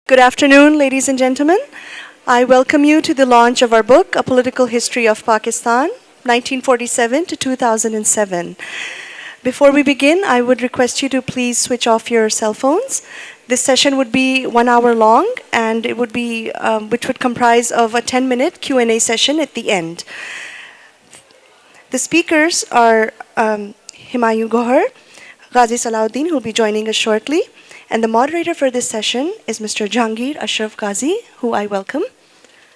Good afternoon, ladies and gentlemen. I welcome you to the launch of our book, A Political History of Pakistan, 1947 to 2007. Before we begin, I would request you to please switch off your cell phones. This session would be 1 hour long, and it would be, which would comprise of a 10-minute Q&A session at the end. The speakers are Humayun Gohar, Ghazi Salahuddin, who will be joining us shortly. And the moderator for this session is Mr. Jahangir Ashraf Ghazi, who I welcome.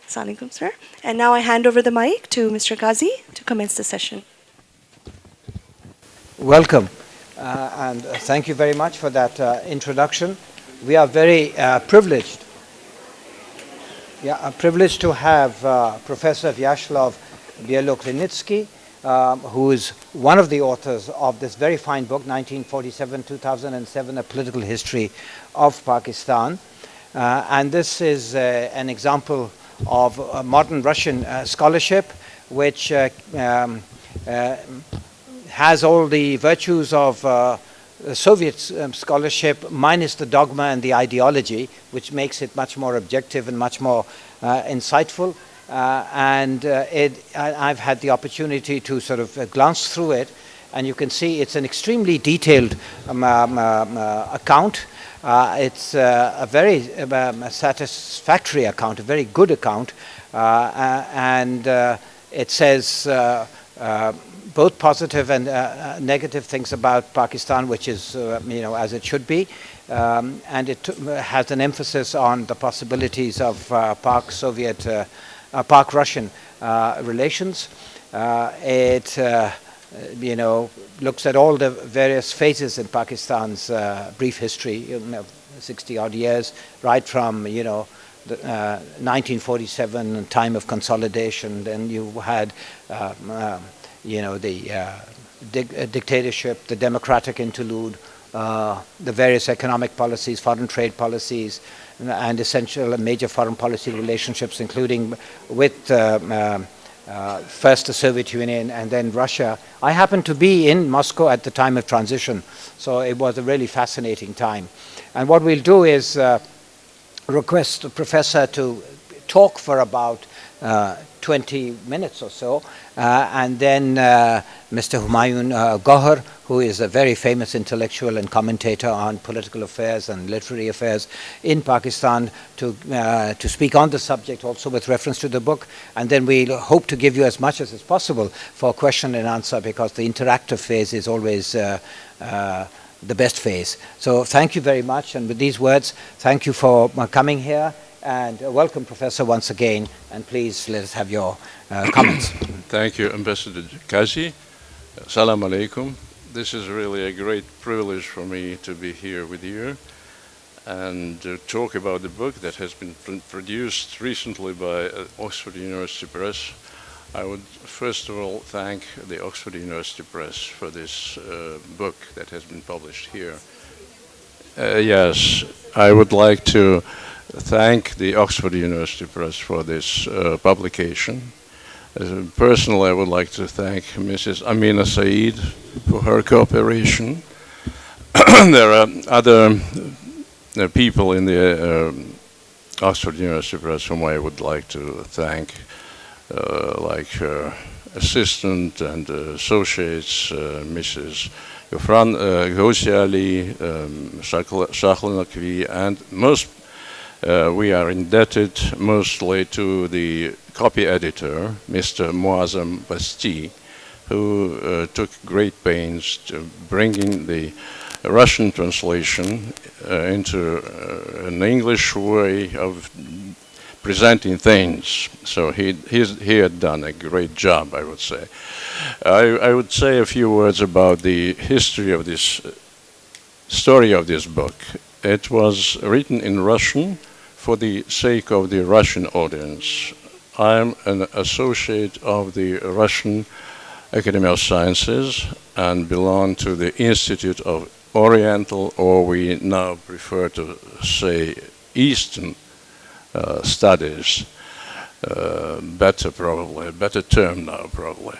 Assalamu alaikum, sir. And now I hand over the mic to Mr. Ghazi to commence the session. Welcome, and thank you very much for that introduction. We are very privileged to have Professor Vyacheslav Bieloklinitsky, who is one of the authors of this very fine book, 1947-2007, A Political History of Pakistan. And this is an example of modern Russian scholarship, which has all the virtues of Soviet scholarship minus the dogma and the ideology, which makes it much more objective and much more insightful. I've had the opportunity to sort of glance through it, and you can see it's an extremely detailed account. It's a very satisfactory account, a very good account, and it says both positive and negative things about Pakistan, which is, as it should be. And it has an emphasis on the possibilities of Pak-Russian relations. It looks at all the various phases in Pakistan's brief history, 60-odd years, right from, the 1947 time of consolidation. Then you had, the dictatorship, the democratic interlude, the various economic policies, foreign trade policies, and essential and major foreign policy relationships, including with first the Soviet Union and then Russia. I happened to be in Moscow at the time of transition, so it was a really fascinating time. And what we'll do is request the professor to talk for about 20 minutes or so, and then Mr. Humayun Gohar, who is a very famous intellectual and commentator on political affairs and literary affairs in Pakistan, to speak on the subject also with reference to the book. And then we'll hope to give you as much as is possible for question and answer, because the interactive phase is always the best phase. So thank you very much, and with these words, thank you for coming here. And welcome, Professor, once again, and please let us have your comments. Thank you, Ambassador Ghazi. Assalamu alaikum. This is really a great privilege for me to be here with you and talk about the book that has been produced recently by Oxford University Press. I would first of all thank the Oxford University Press for this book that has been published here. Yes, I would like to thank the Oxford University Press for this publication. Personally, I would like to thank Mrs. Amina Saeed for her cooperation. There are other people in the Oxford University Press whom I would like to thank, like her assistant and associates, Mrs. Gofran Ghosiali, Shakhl Naqvi, and we are indebted mostly to the copy editor, Mr. Muazzam Basti, who took great pains to bringing the Russian translation into an English way of presenting things. So he had done a great job, I would say. I would say a few words about the history of this story of this book. It was written in Russian for the sake of the Russian audience. I'm an associate of the Russian Academy of Sciences and belong to the Institute of Oriental, or we now prefer to say Eastern Studies. Better term now probably.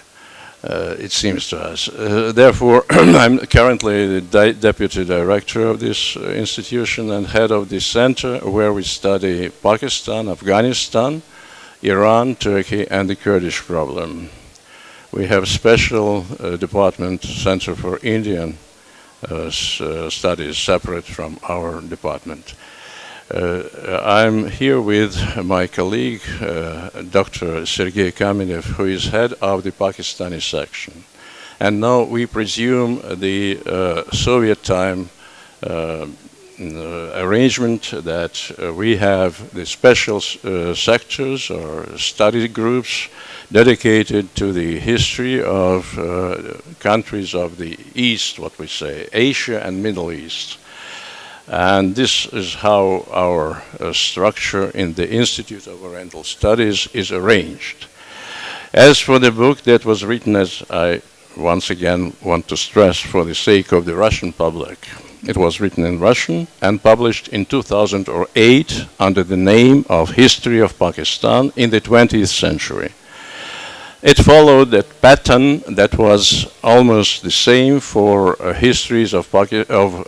it seems to us. Therefore, I'm currently the deputy director of this institution and head of this center where we study Pakistan, Afghanistan, Iran, Turkey, and the Kurdish problem. We have special department, Center for Indian Studies, separate from our department. I'm here with my colleague, Dr. Sergei Kamenev, who is head of the Pakistani section. And now we presume the Soviet time arrangement that we have the special sectors or study groups dedicated to the history of countries of the East, what we say, Asia and Middle East. And this is how our structure in the Institute of Oriental Studies is arranged. As for the book that was written, as I once again want to stress for the sake of the Russian public, it was written in Russian and published in 2008 under the name of History of Pakistan in the 20th Century. It followed that pattern that was almost the same for histories of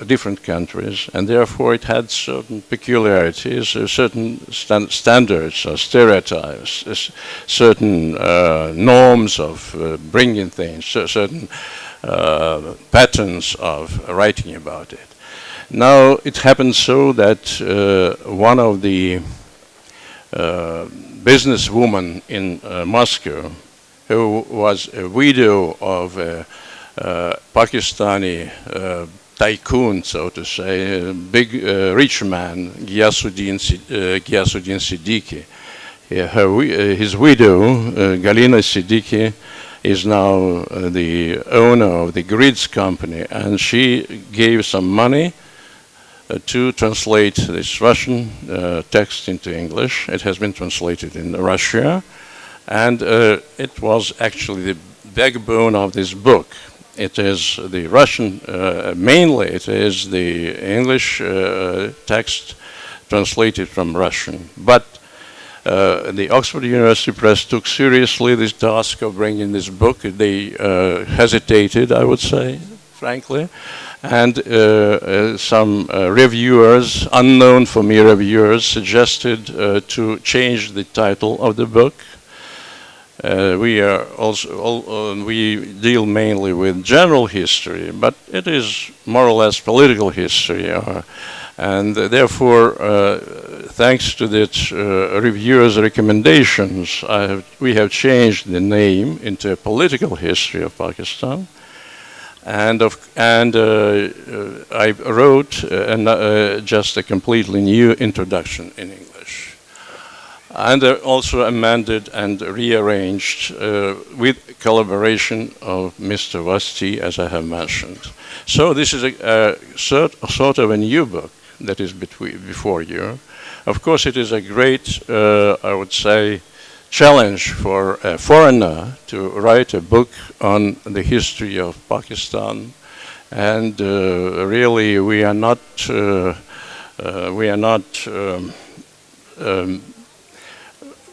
different countries, and therefore it had certain peculiarities, certain standards or stereotypes, certain norms of bringing things, certain patterns of writing about it. Now it happens so that one of the businesswomen in Moscow, who was a widow of a Pakistani tycoon, so to say, a big rich man, Ghiyasuddin Siddiqui. His widow, Galina Siddiqui, is now the owner of the Grids company, and she gave some money to translate this Russian text into English. It has been translated in Russia. And it was actually the backbone of this book. It is the Russian, mainly it is the English text translated from Russian. But the Oxford University Press took seriously this task of bringing this book. They hesitated, I would say, frankly. And some reviewers, unknown for me reviewers, suggested to change the title of the book. We deal mainly with general history, but it is more or less political history, and therefore, thanks to that reviewers' recommendations, we have changed the name into a political history of Pakistan, and I wrote just a completely new introduction in English. And also amended and rearranged with collaboration of Mr. Vasti, as I have mentioned. So this is a sort of a new book that is before you. Of course, it is a great, I would say, challenge for a foreigner to write a book on the history of Pakistan. And really, we are not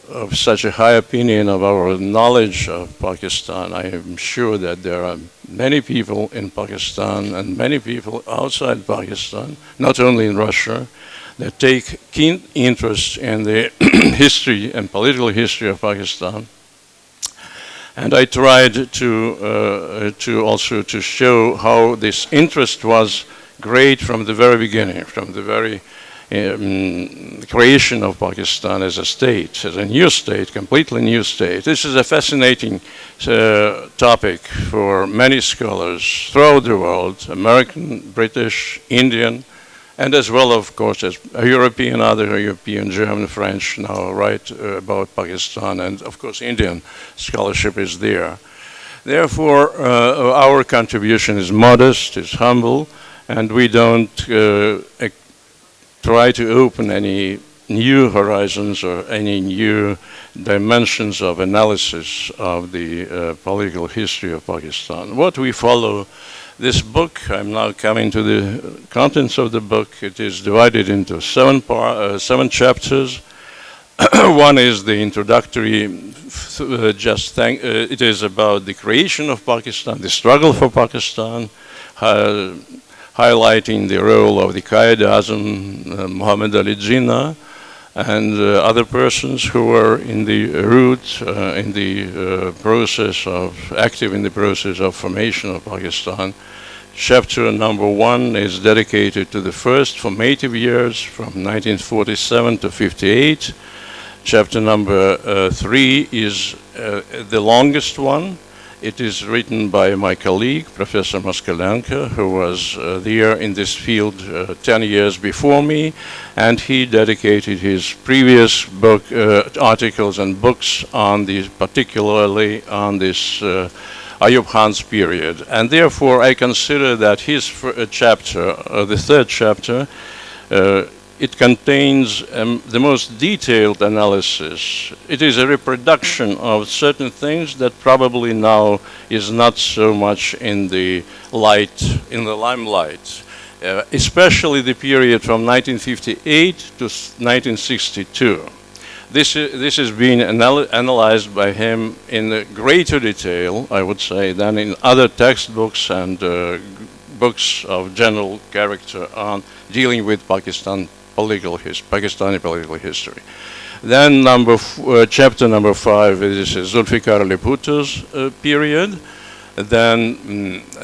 of such a high opinion of our knowledge of Pakistan. I am sure that there are many people in Pakistan and many people outside Pakistan, not only in Russia, that take keen interest in the history and political history of Pakistan. And I tried to also to show how this interest was great from the very beginning, from the very creation of Pakistan as a state, as a new state, completely new state. This is a fascinating topic for many scholars throughout the world, American, British, Indian, and as well, of course, as European, other European, German, French now write about Pakistan, and of course Indian scholarship is there. Therefore, our contribution is modest, is humble, and we don't try to open any new horizons or any new dimensions of analysis of the political history of Pakistan. What we follow, this book, I'm now coming to the contents of the book. It is divided into seven chapters. One is the introductory, it is about the creation of Pakistan, the struggle for Pakistan, highlighting the role of the Qaeda-Azam, Muhammad Ali Jinnah, and other persons who were in the route, in the active in the process of formation of Pakistan. Chapter number 1 is dedicated to the first formative years from 1947 to 58. Chapter number 3 is the longest one. It is written by my colleague, Professor Moskalenko, who was there in this field 10 years before me, and he dedicated his previous book, articles and books on these, particularly on this Ayub Khan's period. And therefore, I consider that his chapter, the third chapter, it contains the most detailed analysis. It is a reproduction of certain things that probably now is not so much in the limelight, especially the period from 1958 to 1962. This is being analyzed by him in greater detail, I would say, than in other textbooks and books of general character on dealing with Pakistani political history. Then chapter number 5 is Zulfikar Ali Bhutto's period. Then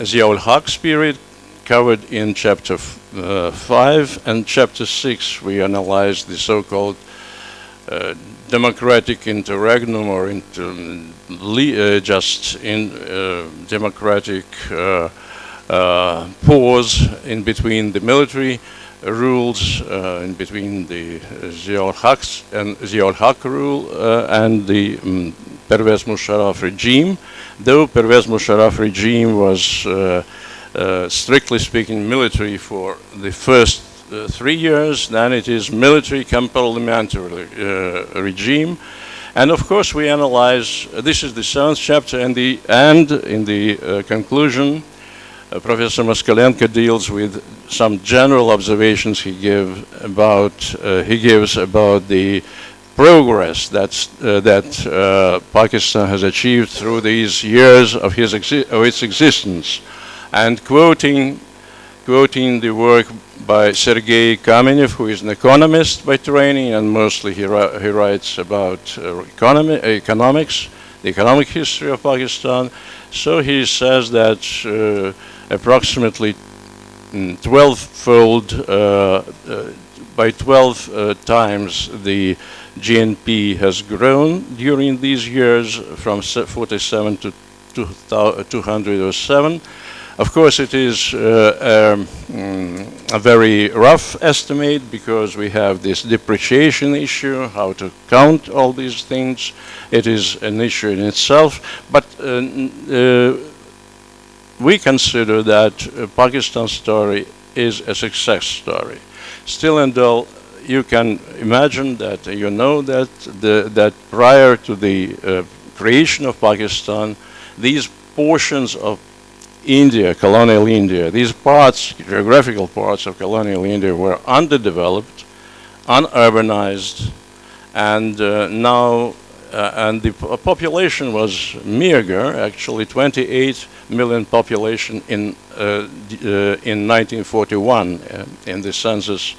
Ziaul Haq's period covered in chapter 5, and chapter 6 we analyzed the so-called democratic interregnum, or democratic pause in between the military rules, in between the Ziaul Haq rule and the Pervez Musharraf regime. Though Pervez Musharraf regime was strictly speaking military for the first 3 years, then it is military parliamentary regime. And of course we analyze, this is the 7th chapter, and in the conclusion, Professor Moskalenko deals with some general observations he gives about the progress that Pakistan has achieved through these years of its existence, and quoting the work by Sergei Kamenev, who is an economist by training, and mostly he writes about economics, the economic history of Pakistan. So he says that approximately 12-fold, by 12 times the GNP has grown during these years from 47 to 207. Of course, it is a very rough estimate, because we have this depreciation issue, how to count all these things. It is an issue in itself, but we consider that Pakistan's story is a success story. Still and all, you can imagine that, you know that that prior to the creation of Pakistan, these portions of India, colonial India, these parts, geographical parts of colonial India, were underdeveloped, unurbanized, and and the population was meager, actually 28 million population in 1941, in the census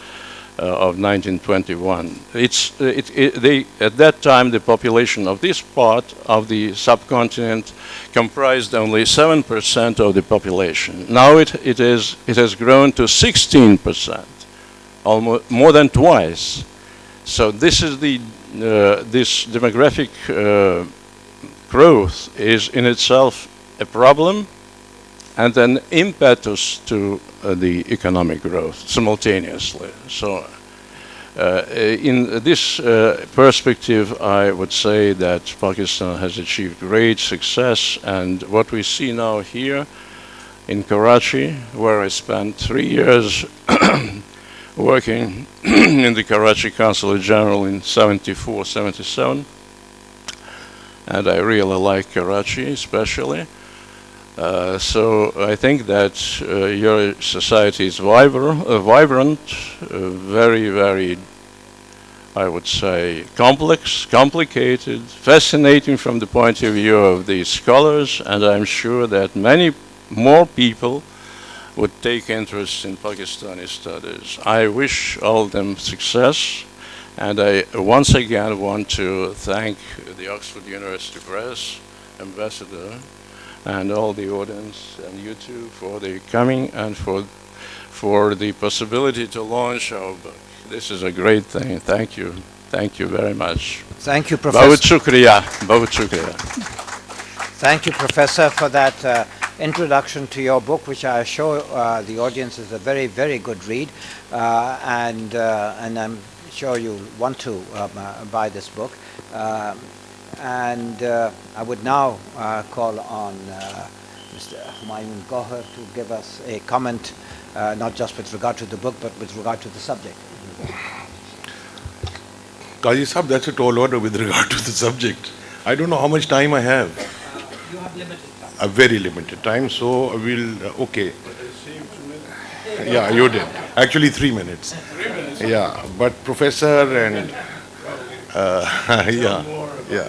of 1921. At that time, the population of this part of the subcontinent comprised only 7% of the population. Now it has grown to 16%, almost more than twice. So this is this demographic growth is in itself a problem and an impetus to the economic growth simultaneously. So in this perspective, I would say that Pakistan has achieved great success, and what we see now here in Karachi, where I spent 3 years working in the Karachi Consulate General in 74, 77, and I really like Karachi especially. So I think that your society is vibrant, very, very I would say, complex, complicated, fascinating from the point of view of the scholars, and I'm sure that many more people would take interest in Pakistani studies. I wish all of them success, and I once again want to thank the Oxford University Press, Ambassador, and all the audience, and you too, for the coming and for the possibility to launch our book. This is a great thing. Thank you. Thank you very much. Thank you, Bahut Professor. shukriya. Bahut shukriya. Thank you, Professor, for that introduction to your book, which I assure the audience is a very, very good read, and I'm sure you'll want to buy this book. And I would now call on Mr. Humayun Gohar to give us a comment, not just with regard to the book, but with regard to the subject. Qazi Sahab, that's a tall order with regard to the subject. I don't know how much time I have. You have limited time. A very limited time, so I will, okay. Yeah, you did. Actually, 3 minutes. 3 minutes? Yeah, but Professor and, yeah.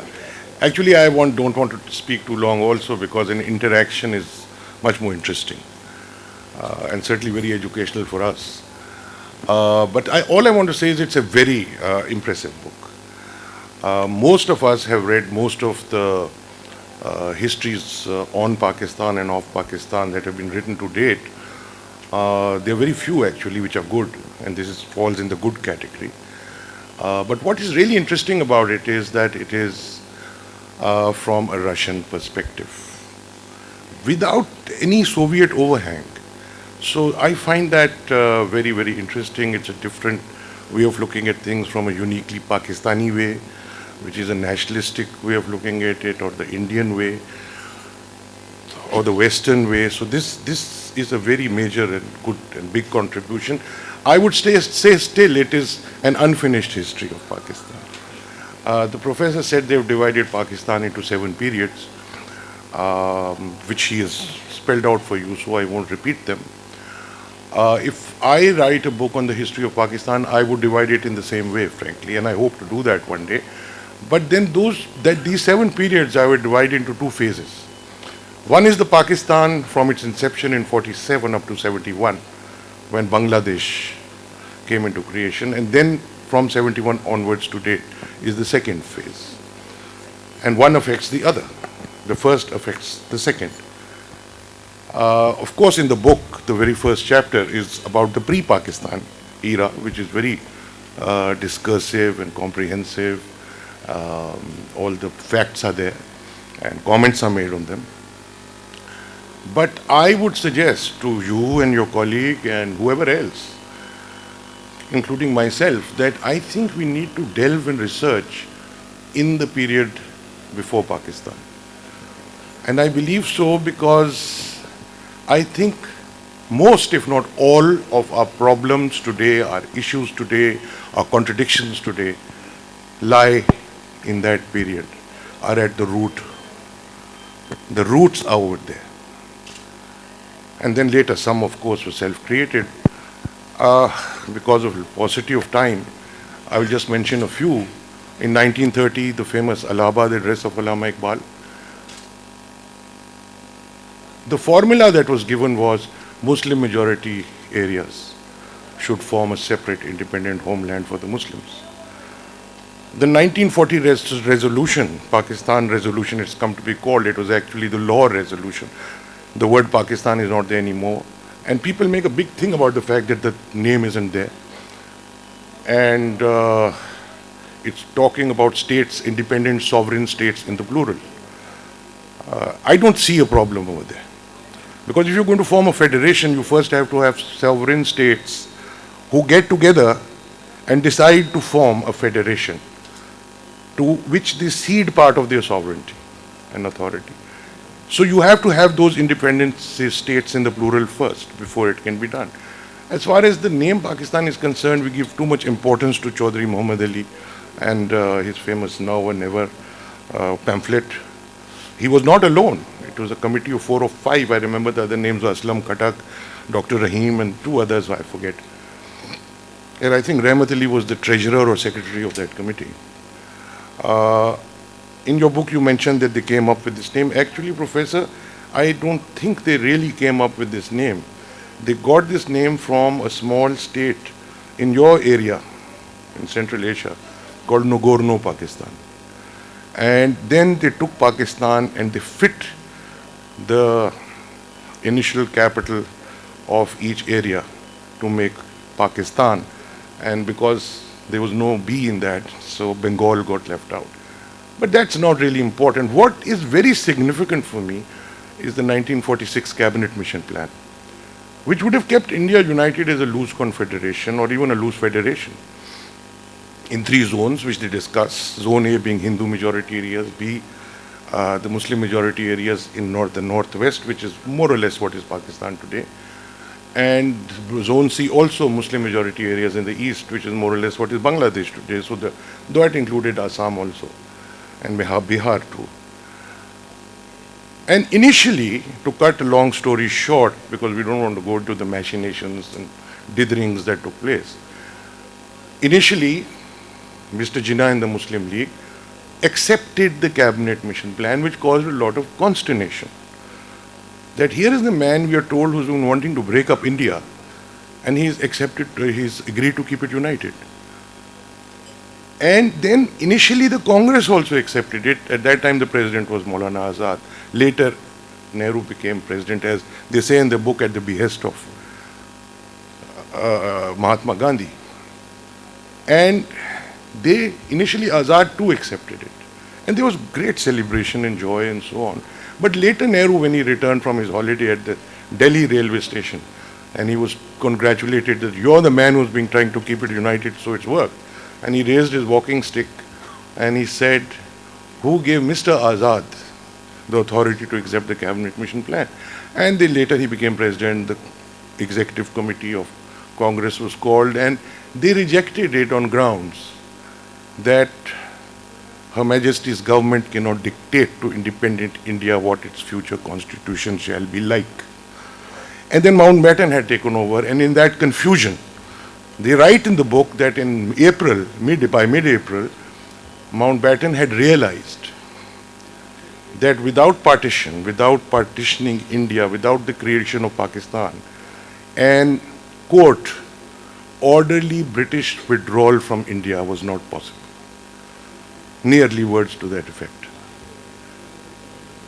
Actually, I don't want to speak too long also because an interaction is much more interesting and certainly very educational for us. But all I want to say is it's a very impressive book. Most of us have read most of the histories on Pakistan and of Pakistan that have been written to date. There are very few actually which are good, and this falls in the good category. But what is really interesting about it is that it is from a Russian perspective, without any Soviet overhang. So I find that very, very interesting. It's a different way of looking at things from a uniquely Pakistani way, which is a nationalistic way of looking at it, or the Indian way, or the Western way. So this is a very major and good and big contribution. I would say still it is an unfinished history of Pakistan. The professor said they've divided Pakistan into 7 periods, which he has spelled out for you, so I won't repeat them. If I write a book on the history of Pakistan, I would divide it in the same way, frankly, and I hope to do that one day. But then these 7 periods I would divide into 2 phases. One is the Pakistan from its inception in 47 up to 71, when Bangladesh came into creation, and then from 71 onwards to date is the second phase. And one affects the other. The first affects the second. Of course, in the book, the very first chapter is about the pre-Pakistan era, which is very discursive and comprehensive. All the facts are there and comments are made on them. But I would suggest to you and your colleague and whoever else, including myself, that I think we need to delve and research in the period before Pakistan. And I believe so because I think most, if not all, of our problems today, our issues today, our contradictions today, lie in that period, are at the root. The roots are over there. And then later, some of course were self-created. Because of paucity of time, I will just mention a few. In 1930, the famous Allahabad address of Allama Iqbal. The formula that was given was Muslim majority areas should form a separate independent homeland for the Muslims. The 1940 resolution, Pakistan resolution it's come to be called, it was actually the law resolution. The word Pakistan is not there anymore. And people make a big thing about the fact that the name isn't there. And it's talking about states, independent sovereign states in the plural. I don't see a problem over there. Because if you're going to form a federation, you first have to have sovereign states who get together and decide to form a federation to which they cede part of their sovereignty and authority. So you have to have those independent states in the plural first before it can be done. As far as the name Pakistan is concerned, we give too much importance to Chaudhry Muhammad Ali and his famous Now or Never pamphlet. He was not alone. It was a committee of 4 or 5. I remember the other names were Aslam Khatak, Dr. Rahim, and 2 others I forget. And I think Rahmat Ali was the treasurer or secretary of that committee. Uh, in your book, you mentioned that they came up with this name. Actually, Professor, I don't think they really came up with this name. They got this name from a small state in your area, in Central Asia, called Nagorno, Pakistan. And then they took Pakistan and they fit the initial capital of each area to make Pakistan. And because there was no B in that, so Bengal got left out. But that's not really important. What is very significant for me is the 1946 Cabinet Mission Plan, which would have kept India united as a loose confederation or even a loose federation in 3 zones, which they discuss. Zone A being Hindu majority areas, B, the Muslim majority areas in the northwest, which is more or less what is Pakistan today. And Zone C also Muslim majority areas in the east, which is more or less what is Bangladesh today. So that included Assam also, and Bihar too. And initially, to cut a long story short, because we don't want to go into the machinations and ditherings that took place, initially, Mr. Jinnah and the Muslim League accepted the Cabinet Mission Plan, which caused a lot of consternation. That here is the man, we are told, who's been wanting to break up India, and he's agreed to keep it united. And then initially the Congress also accepted it. At that time the president was Maulana Azad. Later Nehru became president, as they say in the book, at the behest of Mahatma Gandhi. And they initially, Azad too accepted it. And there was great celebration and joy and so on. But later Nehru, when he returned from his holiday at the Delhi railway station, and he was congratulated that you're the man who's been trying to keep it united, so it's worked. And he raised his walking stick and he said, who gave Mr. Azad the authority to accept the Cabinet Mission Plan? And then later he became president, the executive committee of Congress was called, and they rejected it on grounds that Her Majesty's government cannot dictate to independent India what its future constitution shall be like. And then Mountbatten had taken over, and in that confusion, they write in the book that in April, by mid-April, Mountbatten had realized that without partition, without partitioning India, without the creation of Pakistan, and quote, orderly British withdrawal from India was not possible. Nearly words to that effect.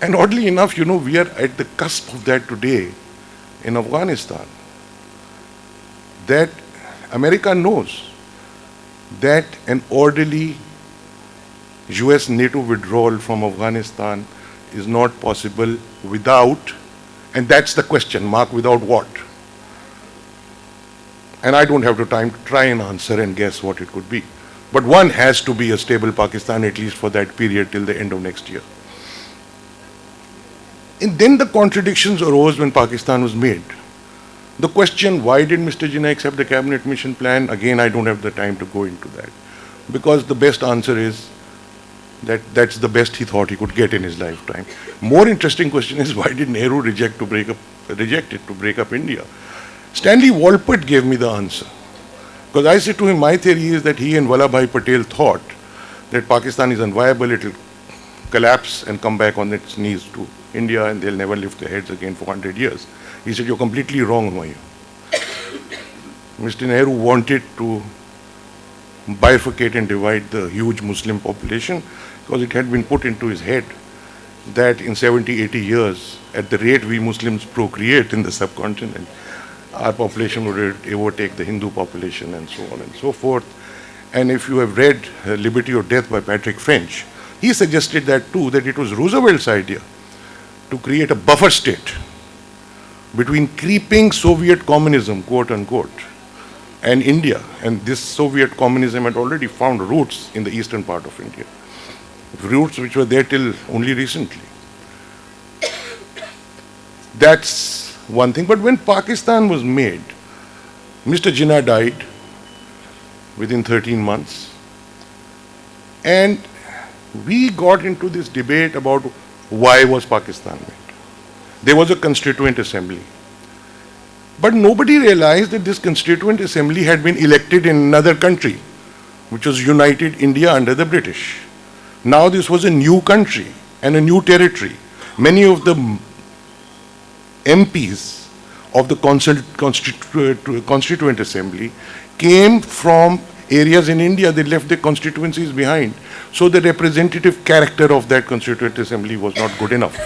And oddly enough, we are at the cusp of that today in Afghanistan. That America knows that an orderly US NATO withdrawal from Afghanistan is not possible without, and that's the question mark, without what? And I don't have the time to try and answer and guess what it could be. But one has to be a stable Pakistan, at least for that period till the end of next year. And then the contradictions arose when Pakistan was made. The question, why did Mr. Jinnah accept the Cabinet Mission Plan? Again, I don't have the time to go into that. Because the best answer is that that's the best he thought he could get in his lifetime. More interesting question is, why did Nehru reject it to break up India? Stanley Walpott gave me the answer. Because I said to him, my theory is that he and Vallabhbhai Patel thought that Pakistan is unviable, it will collapse and come back on its knees to India, and they'll never lift their heads again for 100 years. He said, you're completely wrong, Humayun. Mr. Nehru wanted to bifurcate and divide the huge Muslim population, because it had been put into his head that in 70, 80 years, at the rate we Muslims procreate in the subcontinent, our population would overtake the Hindu population, and so on and so forth. And if you have read Liberty or Death by Patrick French, he suggested that too, that it was Roosevelt's idea to create a buffer state between creeping Soviet communism, quote unquote, and India. And this Soviet communism had already found roots in the eastern part of India, roots which were there till only recently. That's one thing. But when Pakistan was made, Mr. Jinnah died within 13 months. And we got into this debate about why was Pakistan made. There was a constituent assembly. But nobody realized that this Constituent Assembly had been elected in another country, which was United India under the British. Now this was a new country and a new territory. Many of the MPs of the Constituent Assembly came from areas in India. They left their constituencies behind. So the representative character of that Constituent Assembly was not good enough.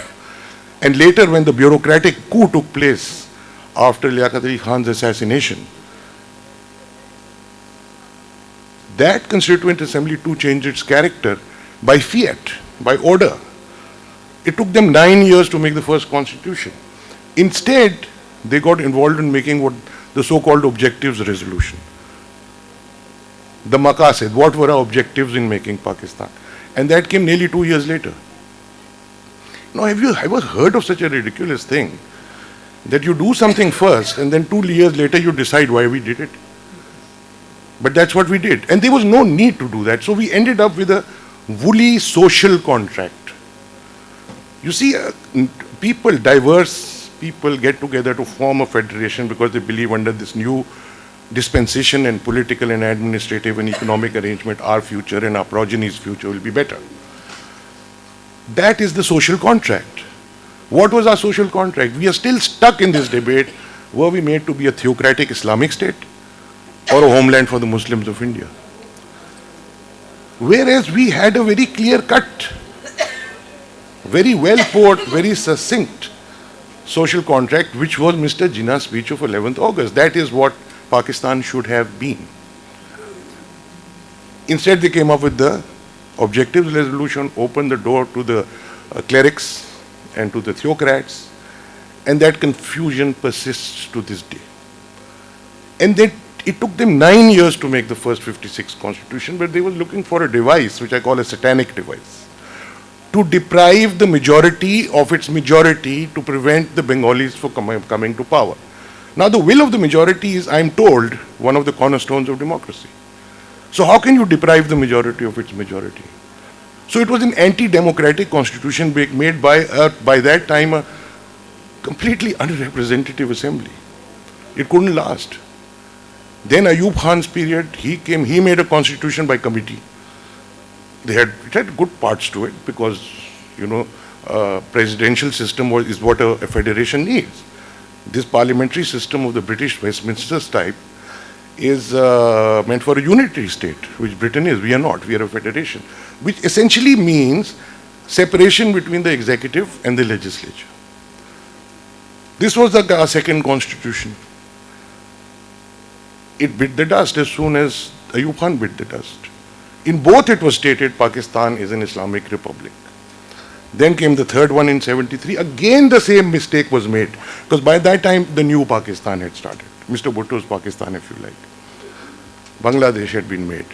And later, when the bureaucratic coup took place after Liaquat Ali Khan's assassination, that Constituent Assembly too changed its character by fiat, by order. It took them 9 years to make the first constitution. Instead, they got involved in making what the so-called objectives resolution. The Maqasid, what were our objectives in making Pakistan? And that came nearly 2 years later. Now, have you ever heard of such a ridiculous thing? That you do something first and then 2 years later you decide why we did it. But that's what we did. And there was no need to do that. So we ended up with a woolly social contract. You see, people, diverse people get together to form a federation because they believe under this new dispensation and political and administrative and economic arrangement, our future and our progeny's future will be better. That is the social contract. What was our social contract? We are still stuck in this debate. Were we made to be a theocratic Islamic state or a homeland for the Muslims of India? Whereas we had a very clear-cut, very well-put, very succinct social contract, which was Mr. Jinnah's speech of 11th August. That is what Pakistan should have been. Instead, they came up with the objectives resolution, opened the door to the clerics and to the theocrats, and that confusion persists to this day. And that it took them 9 years to make the first 56 constitution, but they were looking for a device, which I call a satanic device, to deprive the majority of its majority to prevent the Bengalis from coming to power. Now, the will of the majority is, I am told, one of the cornerstones of democracy. So how can you deprive the majority of its majority? So it was an anti-democratic constitution made by that time, a completely unrepresentative assembly. It couldn't last. Then Ayub Khan's period, he came, he made a constitution by committee. It had good parts to it because, presidential system is what a federation needs. This parliamentary system of the British Westminster's type is meant for a unitary state, which Britain is. We are not. We are a federation, which essentially means separation between the executive and the legislature. This was our second constitution. It bit the dust as soon as Ayub Khan bit the dust. In both it was stated Pakistan is an Islamic republic. Then came the third one in 73. Again the same mistake was made, because by that time the new Pakistan had started. Mr. Bhutto's Pakistan, if you like. Bangladesh had been made.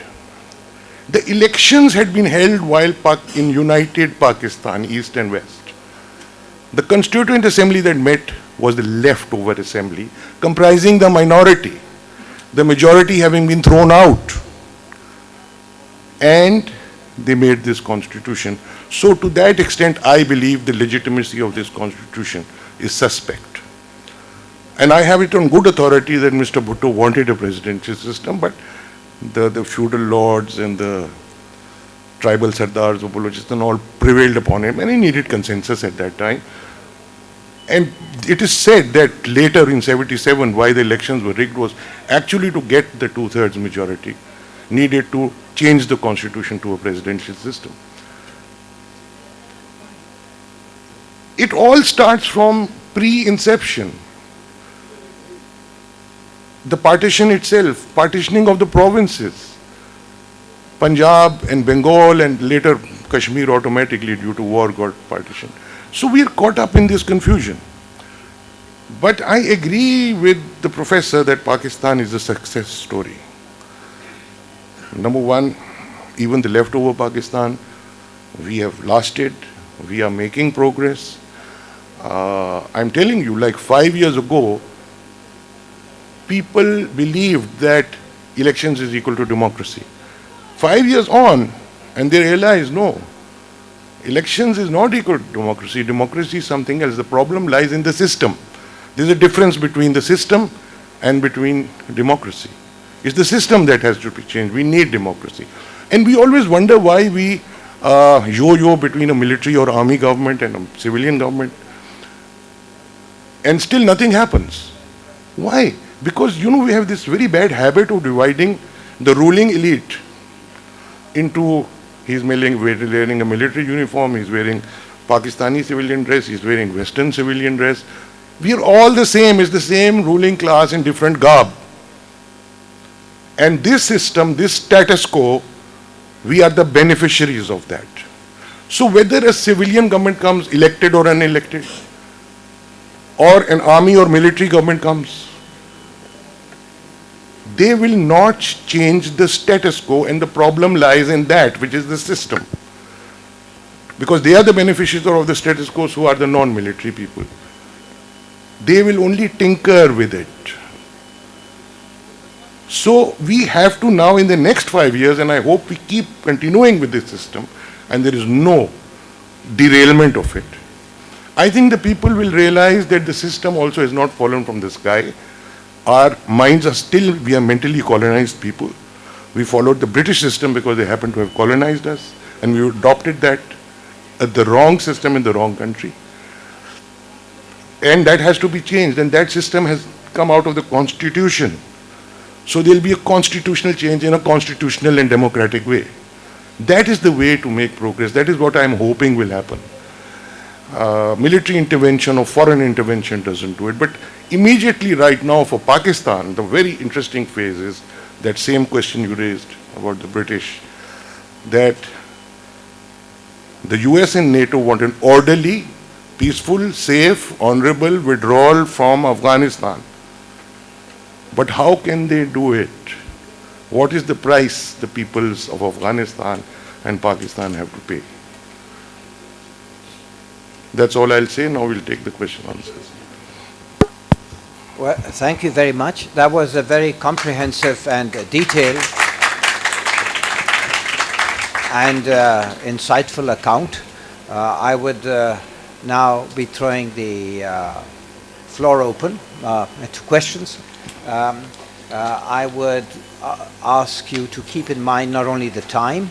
The elections had been held while in united Pakistan, East and West. The Constituent Assembly that met was the leftover assembly, comprising the minority, the majority having been thrown out. And they made this constitution. So to that extent, I believe the legitimacy of this constitution is suspect. And I have it on good authority that Mr. Bhutto wanted a presidential system, but the feudal lords and the tribal sardars of Balochistan all prevailed upon him, and he needed consensus at that time. And it is said that later in 77, why the elections were rigged was actually to get the 2/3 majority needed to change the constitution to a presidential system. It all starts from pre-inception. The partition itself, partitioning of the provinces, Punjab and Bengal and later Kashmir automatically due to war got partitioned. So we are caught up in this confusion. But I agree with the professor that Pakistan is a success story. Number one, even the leftover Pakistan, we have lasted, we are making progress. I'm telling you, like 5 years ago, people believed that elections is equal to democracy. 5 years on, and they realize, no, elections is not equal to democracy. Democracy is something else. The problem lies in the system. There's a difference between the system and between democracy. It's the system that has to be changed. We need democracy. And we always wonder why we yo-yo between a military or army government and a civilian government. And still nothing happens. Why? Because, we have this very bad habit of dividing the ruling elite into, he's wearing a military uniform, he's wearing Pakistani civilian dress, he's wearing Western civilian dress. We are all the same, it's the same ruling class in different garb. And this system, this status quo, we are the beneficiaries of that. So whether a civilian government comes elected or unelected, or an army or military government comes, they will not change the status quo, and the problem lies in that, which is the system. Because they are the beneficiaries of the status quo who are the non-military people. They will only tinker with it. So we have to now in the next 5 years, and I hope we keep continuing with this system, and there is no derailment of it. I think the people will realize that the system also has not fallen from the sky. Our minds are still, we are mentally colonized people. We followed the British system because they happened to have colonized us, and we adopted that, the wrong system in the wrong country. And that has to be changed, and that system has come out of the Constitution. So there will be a constitutional change in a constitutional and democratic way. That is the way to make progress. That is what I am hoping will happen. Military intervention or foreign intervention doesn't do it. But immediately right now for Pakistan, the very interesting phase is that same question you raised about the British, that the US and NATO want an orderly, peaceful, safe, honorable withdrawal from Afghanistan. But how can they do it? What is the price the peoples of Afghanistan and Pakistan have to pay? That's all I'll say. Now we'll take the question answers. Well, thank you very much. That was a very comprehensive and detailed and insightful account. I would now be throwing the floor open to questions. I would ask you to keep in mind not only the time,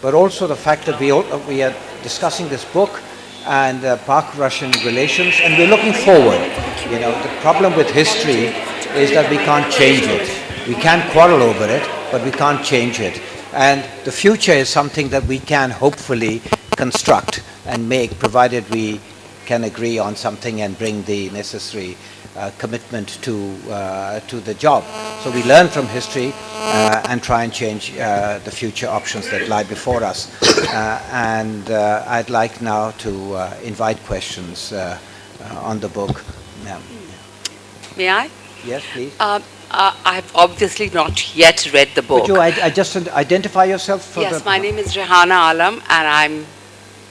but also the fact that we are discussing this book and Pak-Russian relations, and we're looking forward. The problem with history is that we can't change it. We can quarrel over it, but we can't change it. And the future is something that we can hopefully construct and make, provided we can agree on something and bring the necessary commitment to the job. So we learn from history and try and change the future options that lie before us. And I'd like now to invite questions on the book. May I? Yes, please. I've obviously not yet read the book. Could you just identify yourself? For yes, my name is Rehana Alam, and I'm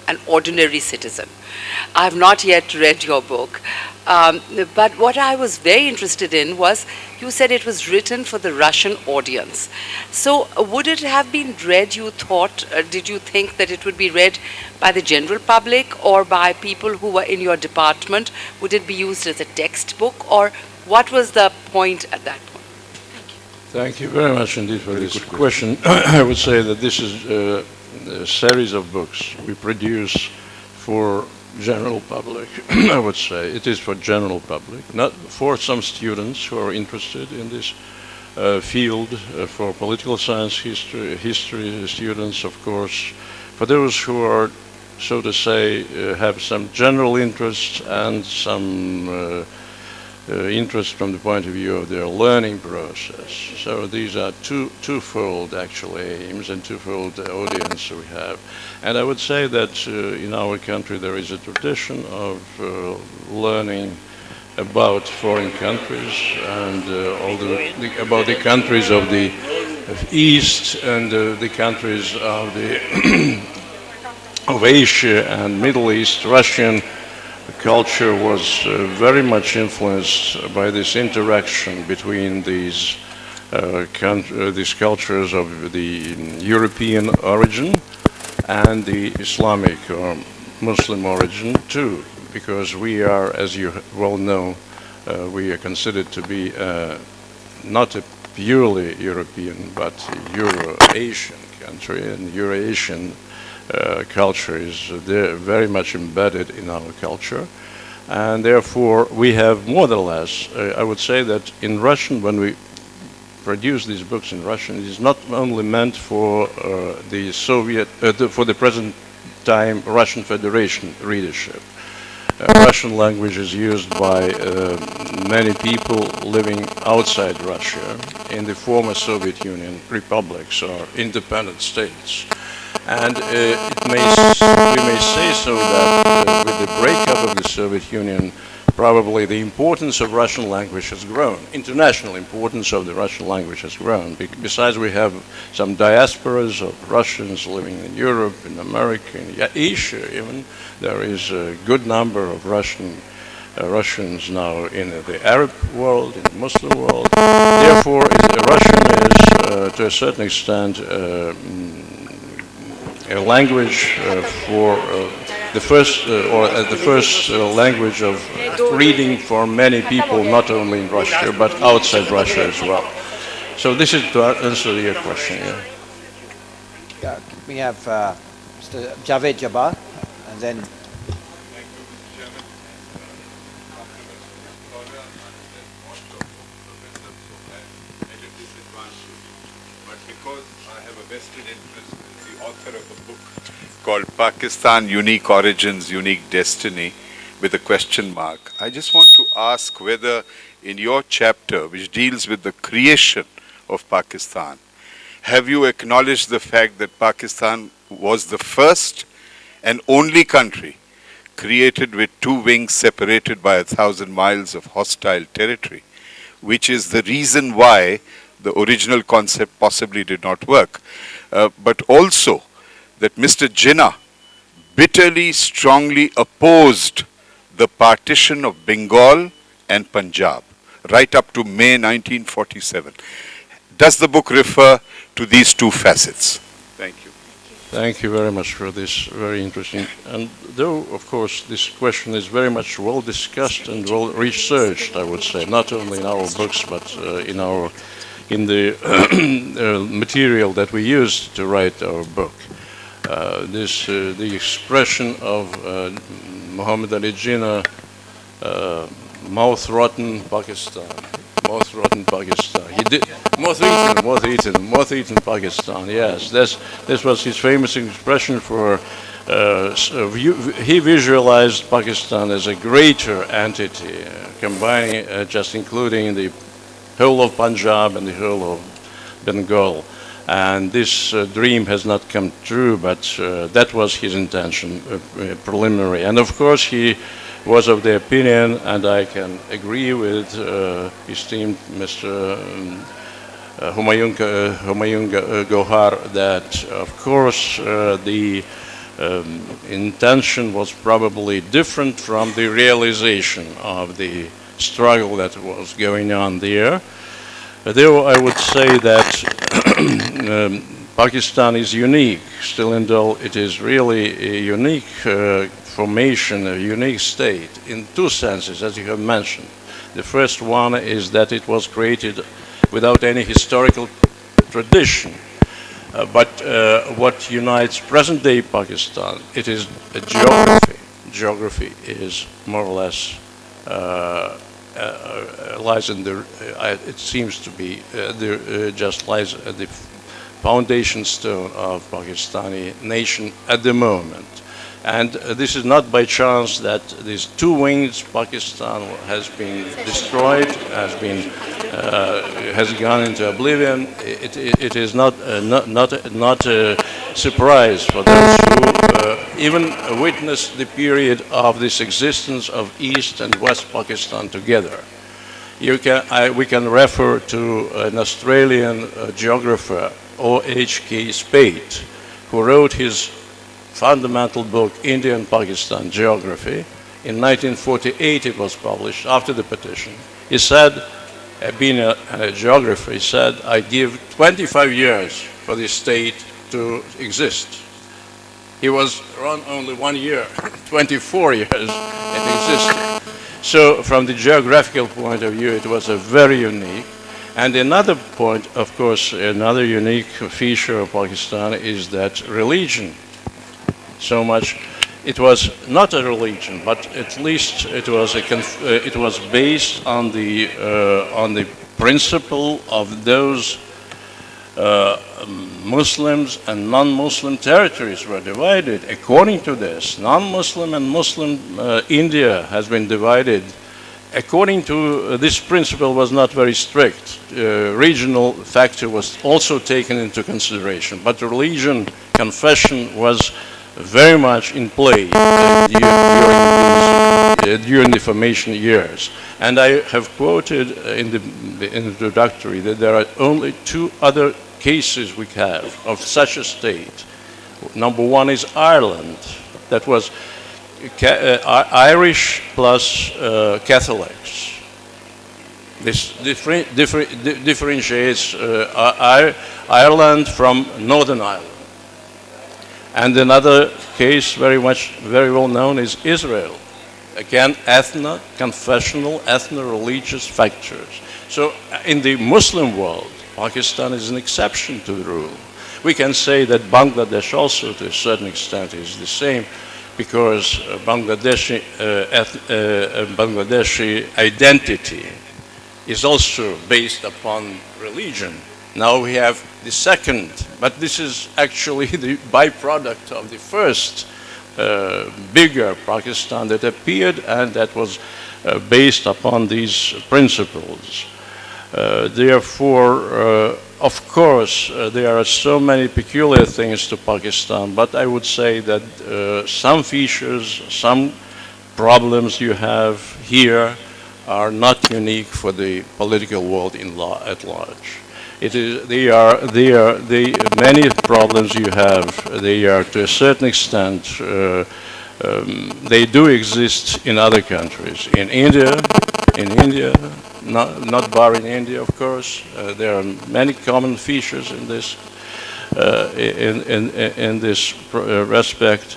an ordinary citizen. I have not yet read your book. But what I was very interested in was, you said it was written for the Russian audience. So would it have been read, you thought, did you think that it would be read by the general public or by people who were in your department? Would it be used as a textbook, or what was the point at that point? Thank you very much indeed for this question. I would say that this is a series of books we produce for general public. I would say it is for general public, not for some students who are interested in this field, for political science, history students, of course, for those who are, so to say, have some general interest and some interest from the point of view of their learning process. So these are twofold actually aims and twofold audience we have. And I would say that in our country there is a tradition of learning about foreign countries and about the countries of the East and the countries of the of Asia and Middle East. Russian culture was very much influenced by this interaction between these cultures of the European origin and the Islamic or Muslim origin too, because we are, as you well know, we are considered to be not a purely European but Euro-Asian country, and Euro-Asian culture is very much embedded in our culture. And therefore, we have more or less, I would say that in Russian, when we produce these books in Russian, it is not only meant for the for the present time Russian Federation readership. Russian language is used by many people living outside Russia in the former Soviet Union republics or independent states. And we may say so that with the breakup of the Soviet Union, probably the importance of Russian language has grown. International importance of the Russian language has grown. Besides, we have some diasporas of Russians living in Europe, in America, in Asia even. There is a good number of Russians now in the Arab world, in the Muslim world. Therefore, Russian is, to a certain extent, a language for the first language of reading for many people, not only in Russia but outside Russia as well. So this is to answer your question. Yeah. Yeah, we have Mr. Javed Jabbar, and then. Vested interest as the author of a book called Pakistan, Unique Origins, Unique Destiny, with a question mark. I just want to ask whether in your chapter, which deals with the creation of Pakistan, have you acknowledged the fact that Pakistan was the first and only country created with two wings separated by 1,000 miles of hostile territory, which is the reason why the original concept possibly did not work, but also that Mr. Jinnah bitterly, strongly opposed the partition of Bengal and Punjab right up to May 1947. Does the book refer to these two facets? Thank you. Thank you very much for this very interesting, and though of course this question is very much well discussed and well researched, I would say, not only in our books but in the material that we used to write our book. The expression of Muhammad Ali Jinnah, mouth-rotten Pakistan. Mouth-rotten Pakistan. He did moth-eaten Pakistan. Yes, this was his famous expression for. He visualized Pakistan as a greater entity, combining, just including the whole of Punjab and the whole of Bengal. And this dream has not come true, but that was his intention, preliminary. And of course, he was of the opinion, and I can agree with esteemed Mr. Humayun Gohar, that of course the intention was probably different from the realization of the struggle that was going on there. Though I would say that Pakistan is unique, still and though it is really a unique formation, a unique state, in two senses, as you have mentioned. The first one is that it was created without any historical tradition. But what unites present-day Pakistan, it is a geography. Geography is more or less lies in the, it seems to be, just lies at the foundation stone of Pakistani nation at the moment. And this is not by chance that these two wings, Pakistan has been destroyed, has gone into oblivion. It is not a surprise for those who even witnessed the period of this existence of East and West Pakistan together. We can refer to an Australian geographer, O.H.K. Speight, who wrote his fundamental book, India and Pakistan Geography. In 1948 it was published, after the partition. He said, being a geographer, he said, I give 25 years for this state to exist. He was around only 1 year, 24 years it existed. So from the geographical point of view, it was a very unique. And another point, of course, another unique feature of Pakistan is that religion. So much, it was not a religion, but at least it was it was based on the principle of those Muslims and non-Muslim territories were divided. According to this, non-Muslim and Muslim India has been divided. According to this principle was not very strict. Regional factor was also taken into consideration, but religion, confession was very much in play during the formation years. And I have quoted in the introductory that there are only two other cases we have of such a state. Number one is Ireland. That was Irish plus Catholics. This differentiates Ireland from Northern Ireland. And another case very well known is Israel. Again, confessional, ethno-religious factors. So in the Muslim world, Pakistan is an exception to the rule. We can say that Bangladesh also, to a certain extent, is the same, because Bangladeshi identity is also based upon religion. Now we have the second, but this is actually the byproduct of the first bigger Pakistan that appeared, and that was based upon these principles. Therefore, of course, there are so many peculiar things to Pakistan, but I would say that some features, some problems you have here are not unique for the political world at large. Many problems you have, they are to a certain extent, they do exist in other countries. In India, not barring India, of course, there are many common features in this respect.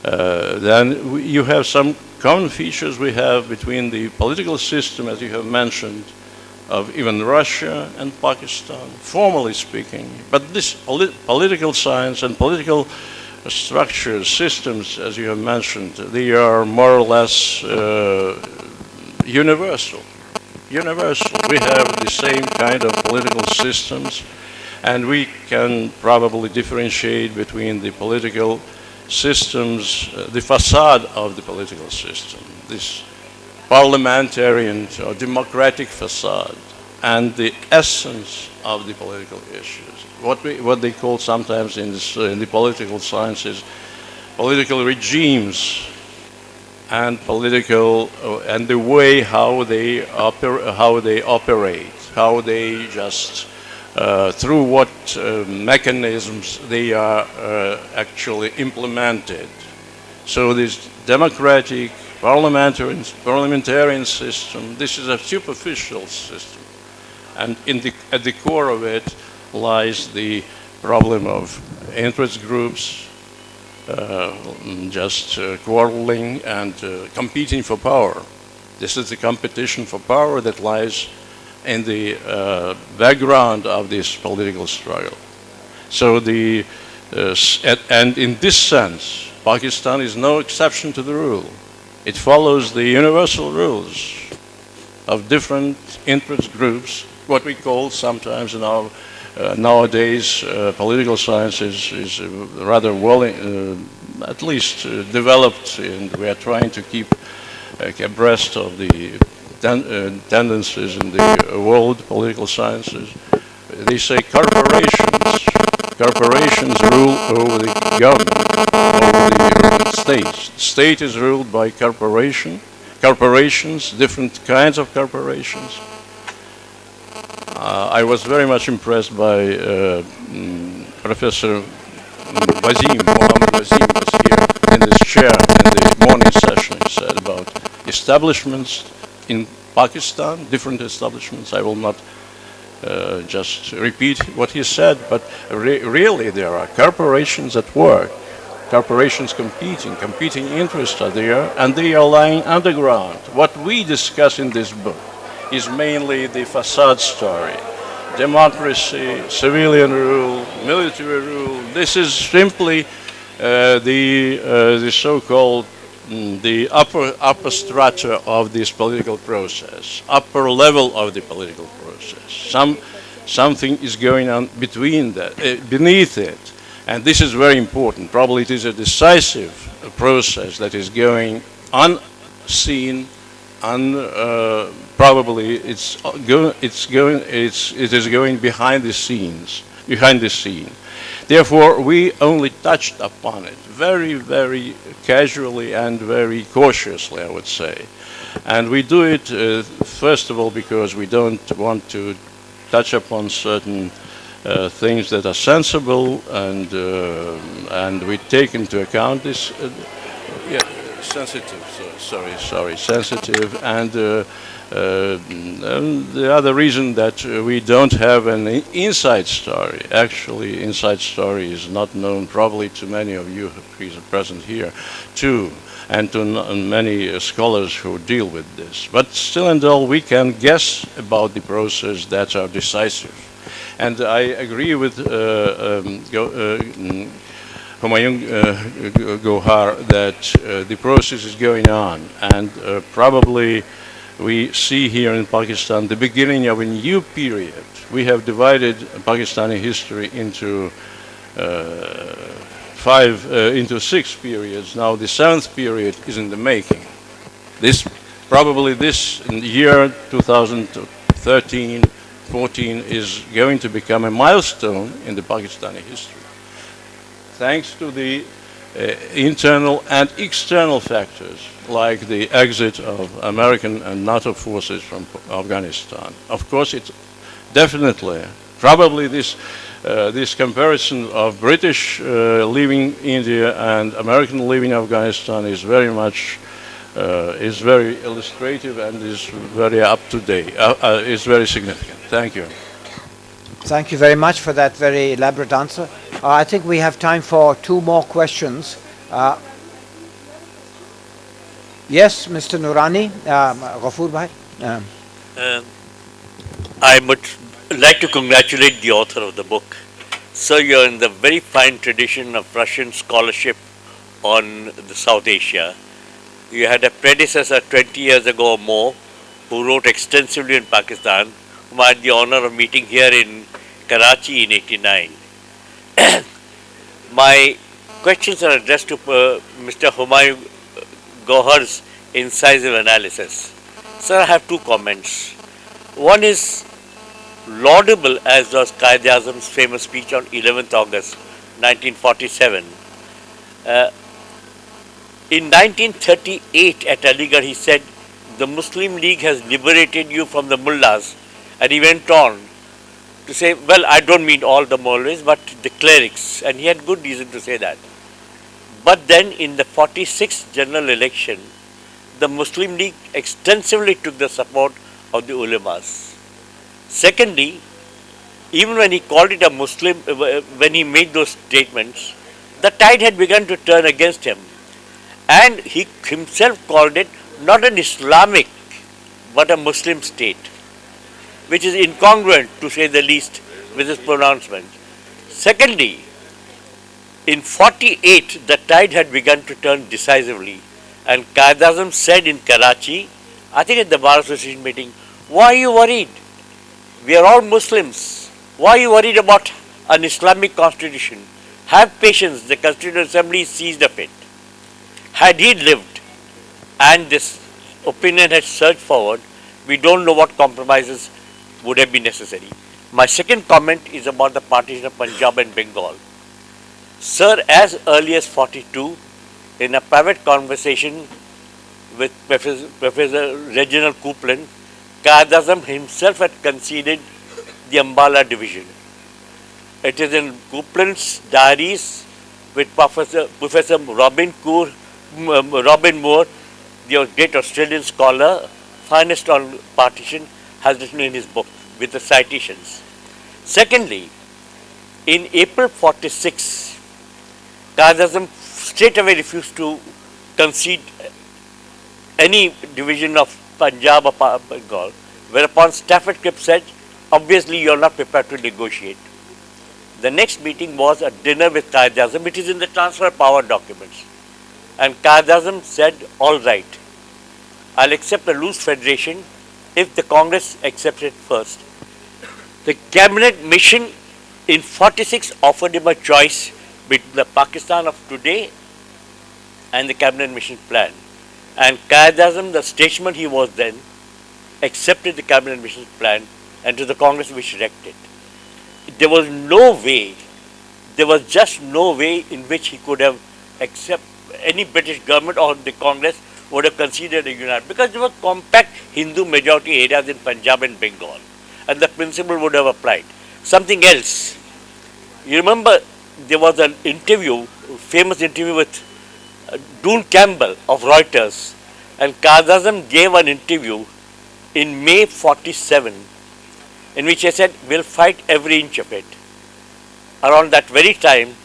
Then you have some common features we have between the political system, as you have mentioned, of even Russia and Pakistan, formally speaking. But this political science and political structures, systems, as you have mentioned, they are more or less universal. We have the same kind of political systems, and we can probably differentiate between the political systems, the facade of the political system, this parliamentarian or democratic facade, and the essence of the political issues. What they call sometimes in the political sciences, political regimes, and and the way how they operate, how they just through what mechanisms they are actually implemented. So this democratic parliamentarian system, this is a superficial system, and at the core of it lies the problem of interest groups just quarreling and competing for power. This is the competition for power that lies in the background of this political struggle. So and in this sense, Pakistan is no exception to the rule. It follows the universal rules of different interest groups, what we call sometimes in our nowadays political science is rather well, at least developed, and we are trying to keep abreast of the tendencies in the world political sciences. They say corporations rule over the government, over the state. State is ruled by corporations, different kinds of corporations. I was very much impressed by Professor Mohammad Wazim was here in this chair in the morning session. He said about establishments in Pakistan, different establishments. I will not just repeat what he said, but really there are corporations at work. corporations competing interests are there, and they are lying underground. What we discuss in this book is mainly the facade story. Democracy, civilian rule, military rule. This is simply the so-called the upper strata of this political process, upper level of the political process. Something is going on between that, beneath it, and this is very important. Probably it is a decisive process that is going unseen, probably it is going behind the scenes, behind the scene. Therefore, we only touched upon it very, very casually and very cautiously, I would say. And we do it, first of all, because we don't want to touch upon certain things that are sensible, and we take into account this, sensitive, sensitive, and the other reason that we don't have an inside story. Actually, inside story is not known probably to many of you who are present here, too, and to many scholars who deal with this. But still and all, we can guess about the process that are decisive. And I agree with Humayun Gohar that the process is going on, and probably we see here in Pakistan the beginning of a new period. We have divided Pakistani history into into 6 periods. Now the 7th period is in the making. Probably this year 2013-14 is going to become a milestone in the Pakistani history, thanks to the internal and external factors, like the exit of American and NATO forces from Afghanistan. Of course, it's definitely, probably this comparison of British leaving India and American leaving Afghanistan is very much, is very illustrative and is very up to date, is very significant. Thank you. Thank you very much for that very elaborate answer. I think we have time for 2 more questions. Yes, Mr. Noorani, Ghafoor Bhai. I would like to congratulate the author of the book. So you're in the very fine tradition of Russian scholarship on the South Asia. You had a predecessor 20 years ago or more who wrote extensively in Pakistan, whom I had the honor of meeting here in Karachi in '89. My questions are addressed to Mr. Humayun Gohar's incisive analysis. Sir, I have 2 comments. One is laudable, as was Quaid-e-Azam's famous speech on 11th August 1947. In 1938 at Aligarh, he said, "The Muslim League has liberated you from the mullahs," and he went on to say, well, I don't mean all the Maulvis, but the clerics, and he had good reason to say that. But then in the 46th general election, the Muslim League extensively took the support of the ulemas. Secondly, even when he called it a Muslim, when he made those statements, the tide had begun to turn against him. And he himself called it not an Islamic, but a Muslim state, which is incongruent, to say the least, with his pronouncement. Secondly, in 48, the tide had begun to turn decisively, and Quaid-e-Azam said in Karachi, I think at the Bar Association meeting, "Why are you worried? We are all Muslims. Why are you worried about an Islamic constitution? Have patience, the Constituent Assembly is seized of it." Had he lived and this opinion had surged forward, we don't know what compromises would have been necessary. My second comment is about the partition of Punjab and Bengal. Sir, as early as 42, in a private conversation with Professor Reginald Coupland, Quaid-e-Azam himself had conceded the Ambala division. It is in Coupland's diaries with Professor Robin Moore, the great Australian scholar, finest on partition, has written in his book with the citations. Secondly, in April 46, Quaid-e-Azam straight away refused to concede any division of Punjab or Bengal, whereupon Stafford Cripps said, obviously you are not prepared to negotiate. The next meeting was a dinner with Quaid-e-Azam, which is in the transfer power documents. And Quaid-e-Azam said, all right, I'll accept a loose federation if the Congress accepts it first. The cabinet mission in 46 offered him a choice between the Pakistan of today and the cabinet mission plan. And Quaid-e-Azam, the statesman he was then, accepted the cabinet mission plan, and to the Congress which wrecked it. There was no way, there was just no way in which he could have accepted, any British government or the Congress would have considered a unite, because there were compact Hindu majority areas in Punjab and Bengal, and the principle would have applied. Something else, you remember there was an interview, famous interview with Doon Campbell of Reuters, and Quaid-e-Azam gave an interview in May 47, in which he said, we'll fight every inch of it. Around that very time,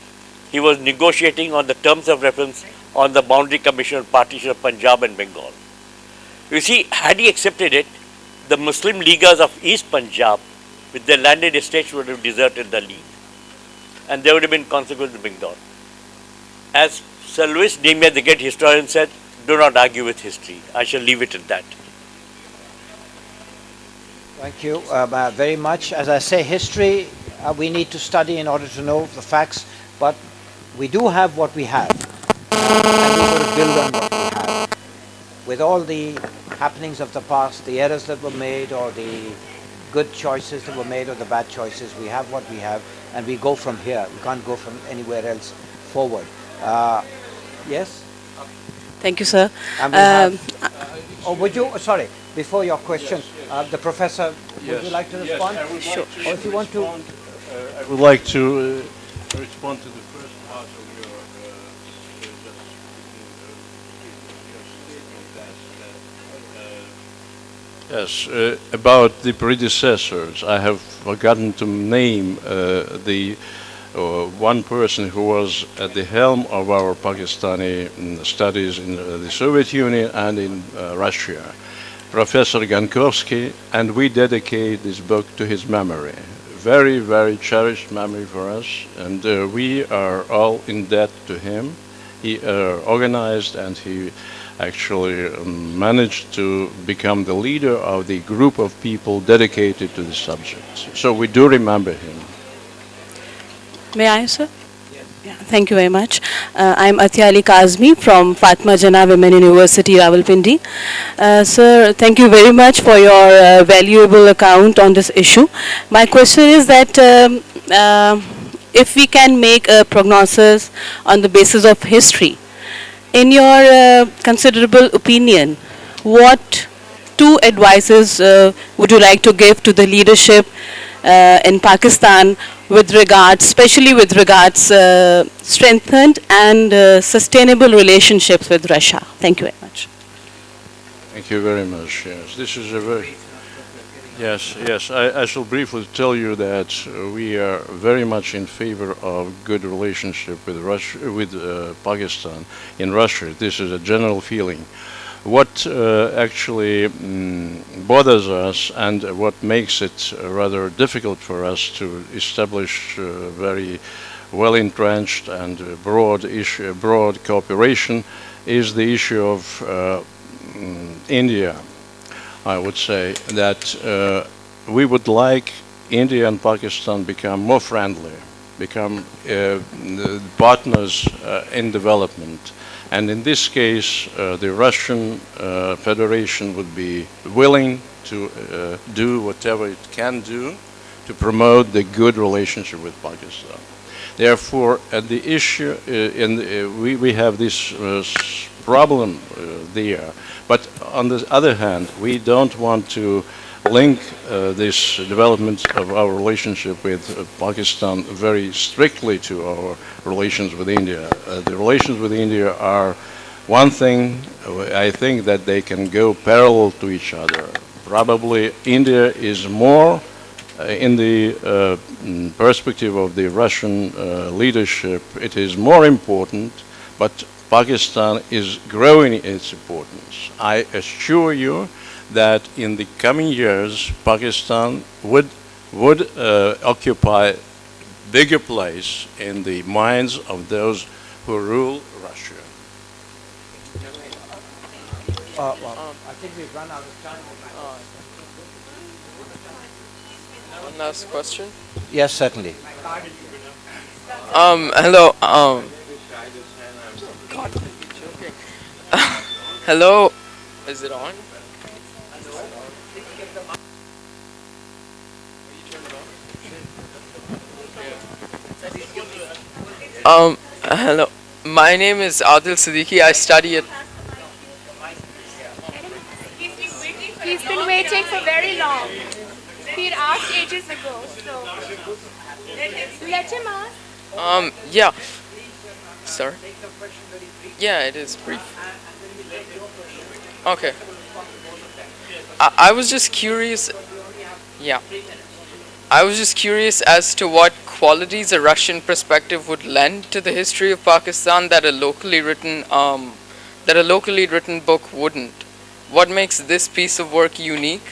he was negotiating on the terms of reference on the boundary commission and partition of Punjab and Bengal. You see, had he accepted it, the Muslim Leaguers of East Punjab, with their landed estates, would have deserted the League. And there would have been consequences in Bengal. As Sir Louis Namier, the great historian, said, do not argue with history. I shall leave it at that. Thank you very much. As I say, history we need to study in order to know the facts, but we do have what we have, and we've got to build on what we have. With all the happenings of the past, the errors that were made, or the good choices that were made, or the bad choices, we have what we have, and we go from here. We can't go from anywhere else forward. Yes? Thank you, sir. And we have, oh, would you, sorry, before your question, the professor, would you like to respond? Yes, I would Sure. like to Or if you want to... respond, I would like to respond to the first part of your yes, about the predecessors. I have forgotten to name the one person who was at the helm of our Pakistani studies in the Soviet Union and in Russia, Professor Gankovsky, and we dedicate this book to his memory. Very, very cherished memory for us, and we are all in debt to him. He organized and he actually managed to become the leader of the group of people dedicated to the subject. So we do remember him. May I, sir? Yeah, thank you very much. I'm Athiya Ali Kazmi from Fatma Jana Women University, Rawalpindi. Sir, thank you very much for your valuable account on this issue. My question is that if we can make a prognosis on the basis of history, in your considerable opinion, what two advices would you like to give to the leadership in Pakistan with regards, especially with regards strengthened and sustainable relationships with Russia? Thank you very much. Thank you very much. Yes, this is a very... Yes. I shall briefly tell you that we are very much in favor of good relationship with Russia, with Pakistan in Russia. This is a general feeling. What actually bothers us and what makes it rather difficult for us to establish very well entrenched and broad cooperation is the issue of India. I would say that we would like India and Pakistan become more friendly, become partners in development. And in this case, the Russian Federation would be willing to do whatever it can do to promote the good relationship with Pakistan. Therefore, the issue, we have this problem there. But on the other hand, we don't want to link this development of our relationship with Pakistan very strictly to our relations with India. The relations with India are one thing. I think that they can go parallel to each other. Probably India is more in the perspective of the Russian leadership. It is more important but Pakistan is growing its importance. I assure you that in the coming years, Pakistan would occupy bigger place in the minds of those who rule Russia. I think we've run out of time. One last question. Yes, certainly. Hello. God, joking. Hello. Is it on? Hello. My name is Adil Siddiqui. I study at. He's been waiting for very long. He asked ages ago, so let him ask. Yeah. Sorry. Yeah, it is brief. Okay. I was just curious. Yeah. I was just curious as to what qualities a Russian perspective would lend to the history of Pakistan that a locally written book wouldn't. What makes this piece of work unique?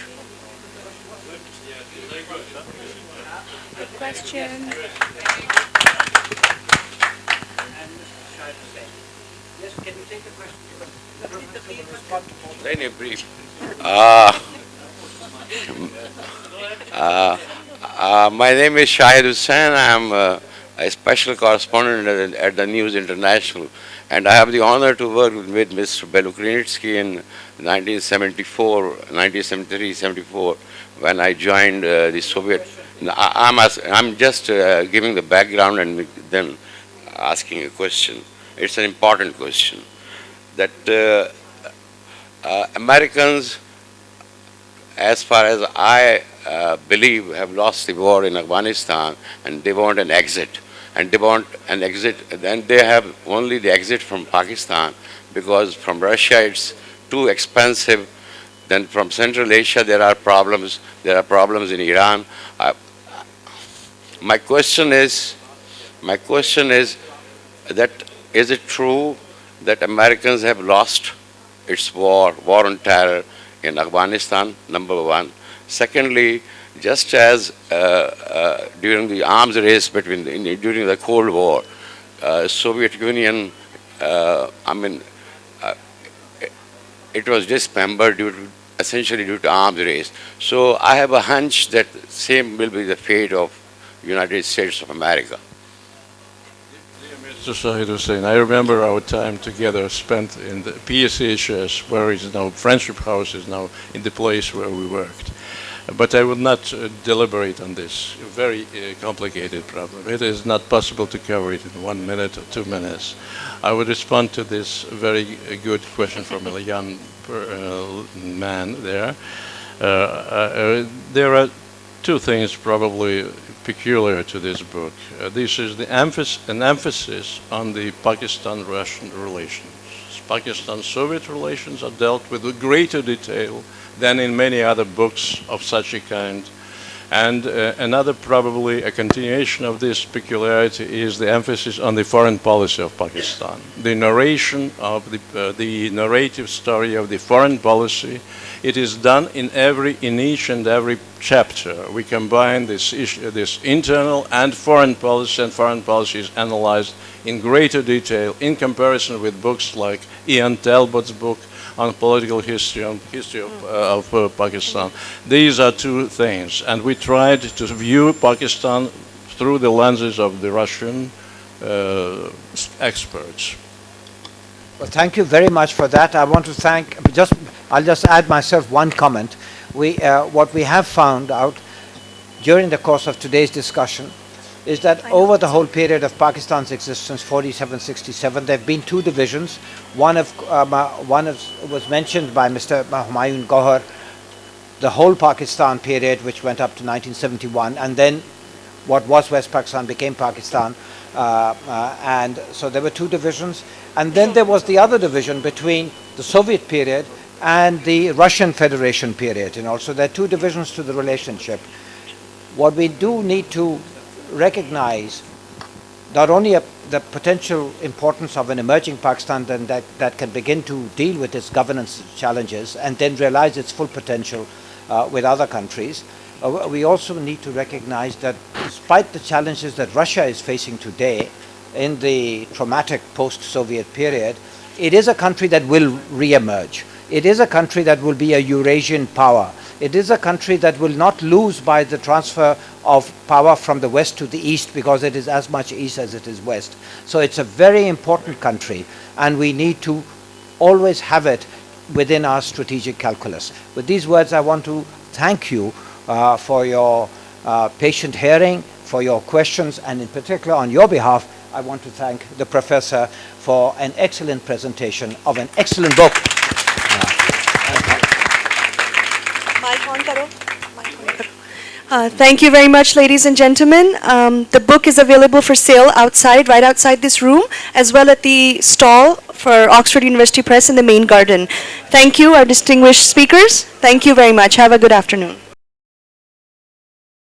Good question. Very brief. My name is Shahid Hussain. I am a special correspondent at the News International, and I have the honor to work with Mr. Belukrinitsky in 1973, 74, when I joined the Soviet. I'm just giving the background and then asking a question. It's an important question. That Americans, as far as I believe, have lost the war in Afghanistan, and they want an exit. And they want an exit, then they have only the exit from Pakistan, because from Russia it's too expensive. Then from Central Asia there are problems. There are problems in Iran. My question is that is it true that Americans have lost its war on terror in Afghanistan? Number one. Secondly, just as during the arms race during the Cold War, Soviet Union, it was dismembered essentially due to arms race. So I have a hunch that same will be the fate of United States of America. Mr. Shahid Hussain, I remember our time together spent in the PSHS, where is now Friendship House is now in the place where we worked. But I will not deliberate on this very complicated problem. It is not possible to cover it in 1 minute or 2 minutes. I would respond to this very good question from a young man there. There are two things probably peculiar to this book. This is an emphasis on the Pakistan-Russian relations. Pakistan-Soviet relations are dealt with greater detail than in many other books of such a kind. And another, probably a continuation of this peculiarity, is the emphasis on the foreign policy of Pakistan. The narration of the narrative story of the foreign policy, it is done in each and every chapter. We combine this internal and foreign policy is analyzed in greater detail in comparison with books like Ian Talbot's book on political history, on history of Pakistan. These are two things, and we tried to view Pakistan through the lenses of the Russian experts. Well, thank you very much for that. I want to thank, I'll just add myself one comment. What we have found out during the course of today's discussion is that over the whole period of Pakistan's existence, 47-67, there have been two divisions. One was mentioned by Mr. Humayun Gohar, the whole Pakistan period, which went up to 1971, and then what was West Pakistan became Pakistan. And so there were two divisions. And then there was the other division between the Soviet period and the Russian Federation period. So there are two divisions to the relationship. What we do need to recognize not only the potential importance of an emerging Pakistan then that can begin to deal with its governance challenges and then realize its full potential with other countries. We also need to recognize that despite the challenges that Russia is facing today in the traumatic post-Soviet period, it is a country that will re-emerge. It is a country that will be a Eurasian power. It is a country that will not lose by the transfer of power from the west to the east, because it is as much east as it is west. So it's a very important country, and we need to always have it within our strategic calculus. With these words, I want to thank you for your patient hearing, for your questions, and in particular on your behalf, I want to thank the professor for an excellent presentation of an excellent book. Thank you very much, ladies and gentlemen. The book is available for sale outside, right outside this room, as well at the stall for Oxford University Press in the main garden. Thank you, our distinguished speakers. Thank you very much. Have a good afternoon.